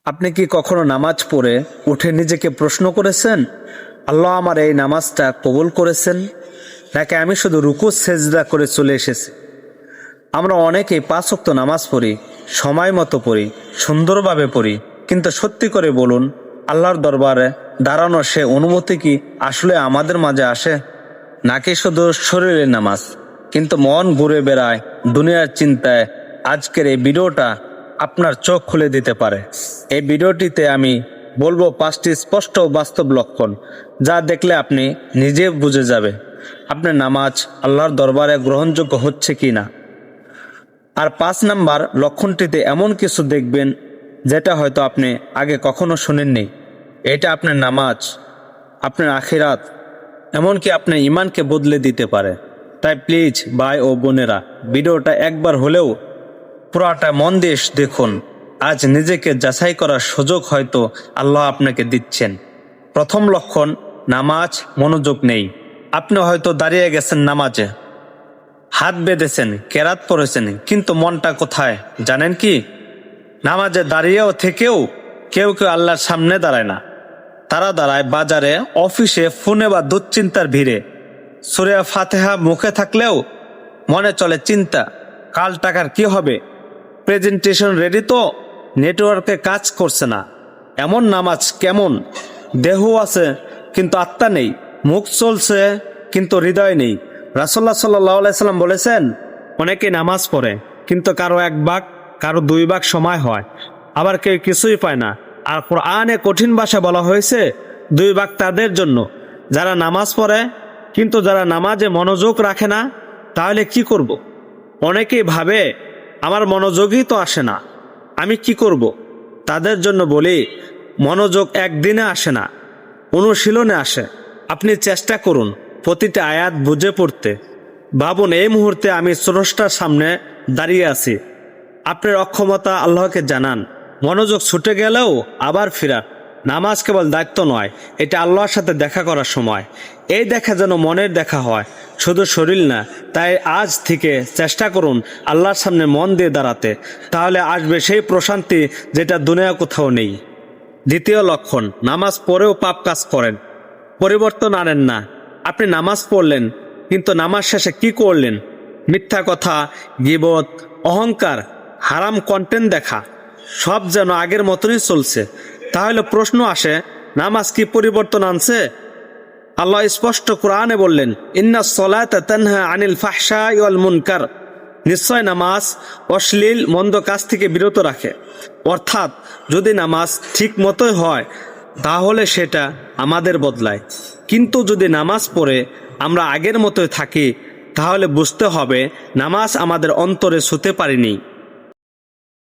আপনি কি কখনো নামাজ পড়ে উঠে নিজেকে প্রশ্ন করেছেন, আল্লাহ আমার এই নামাজটা কবুল করেছেন নাকি আমি শুধু রুকু সেজদা করে চলে এসেছি? আমরা অনেকেই 5 ওয়াক্ত নামাজ পড়ি, সময় মতো পড়ি, সুন্দরভাবে পড়ি, কিন্তু সত্যি করে বলুন, আল্লাহর দরবারে দাঁড়ানোর সে অনুমতি কি আসলে আমাদের মাঝে আসে? নাকি শুধু শরীরের নামাজ, কিন্তু মন ঘুরে বেড়ায় দুনিয়ার চিন্তায়? আজকের এই ভিডিওটা আপনার চোখ খুলে দিতে পারে। এই ভিডিওটিতে আমি বলবো 5টি স্পষ্ট ও বাস্তব লক্ষণ, যা দেখলে আপনি নিজে বুঝে যাবে আপনার নামাজ আল্লাহর দরবারে গ্রহণযোগ্য হচ্ছে কি না। আর 5 নাম্বার লক্ষণটিতে এমন কিছু দেখবেন যেটা হয়তো আপনি আগে কখনো শুনেননি। এটা আপনার নামাজ, আপনার আখিরাত, এমনকি আপনার ঈমানকে বদলে দিতে পারে। তাই প্লিজ ভাই ও বোনেরা, ভিডিওটা একবার হলেও পুরাটা মন দিয়ে দেখুন। আজ নিজেকে যাচাই করার সুযোগ হয়তো আল্লাহ আপনাকে দিচ্ছেন। প্রথম লক্ষণ, নামাজ মনোযোগ নেই। আপনি হয়তো দাঁড়িয়ে গেছেন নামাজে, হাত বেঁধেছেন, কেরাত পড়েছেন, কিন্তু মনটা কোথায় জানেন কি? নামাজে দাঁড়িয়েও থেকেও কেউ কেউ আল্লাহর সামনে দাঁড়ায় না। তারা দাঁড়ায় বাজারে, অফিসে, ফোনে বা দুশ্চিন্তার ভিড়ে। সূরা ফাতিহা মুখে থাকলেও মনে চলে চিন্তা, কাল টাকার কি হবে, প্রেজেন্টেশন রেডি তো, নেটওয়ার্কে কাজ করছে না। এমন নামাজ কেমন? দেহ আছে কিন্তু আত্মা নেই, মুখ চলছে কিন্তু হৃদয় নেই। রাসূলুল্লাহ সাল্লাল্লাহু আলাইহি সাল্লাম বলেছেন, অনেকে নামাজ পড়ে কিন্তু কারো 1 ভাগ, কারো 2 ভাগ সময় হয়, আবার কেউ কিছুই পায় না। আর কোরআনে কঠিন ভাষায় বলা হয়েছে 2 ভাগ তাদের জন্য যারা নামাজ পড়ে কিন্তু যারা নামাজে মনোযোগ রাখে না। তাহলে কি করব? অনেকেই ভাবে আমার মনোযোগই তো আসে না, আমি কি করব? তাদের জন্য বলি, মনোযোগ একদিনে আসে না, অনুশীলনে আসে। আপনি চেষ্টা করুন প্রতিটা আয়াত বুঝে পড়তে। ভাবুন, এই মুহূর্তে আমি স্রষ্টার সামনে দাঁড়িয়ে আছি। আপনার অক্ষমতা আল্লাহকে জানান। মনোযোগ ছুটে গেলেও আবার ফিরান। নামাজ কেবল দায়িত্ব নয়, এটা আল্লাহর সাথে দেখা করার সময়। এই দেখা যেন মনের দেখা হয়, শুধু শরীর না। তাই আজ থেকে চেষ্টা করুন আল্লাহর সামনে মন দিয়ে দাঁড়াতে। তাহলে আসবে সেই প্রশান্তি যেটা দুনিয়া কোথাও নেই। দ্বিতীয় লক্ষণ, নামাজ পড়েও পাপ কাজ করেন, পরিবর্তন আনেন না। আপনি নামাজ পড়লেন কিন্তু নামাজ শেষে কি করলেন? মিথ্যা কথা, গীবত, অহংকার, হারাম কন্টেন্ট দেখা, সব যেন আগের মতনই চলছে। তাহলে প্রশ্ন আসে, নামাজ কি পরিবর্তন আনছে? আল্লাহ স্পষ্ট কোরআনে বললেন, ইন্নাস সালাতা তানহা আনিল ফাহশাই ওয়াল মুনকার। নিশ্চয় নামাজ অশ্লীল মন্দ কাজ থেকে বিরত রাখে। অর্থাৎ যদি নামাজ ঠিক মতোই হয় তাহলে সেটা আমাদের বদলায়। কিন্তু যদি নামাজ পড়ে আমরা আগের মতোই থাকি, তাহলে বুঝতে হবে নামাজ আমাদের অন্তরে ছুঁতে পারেনি।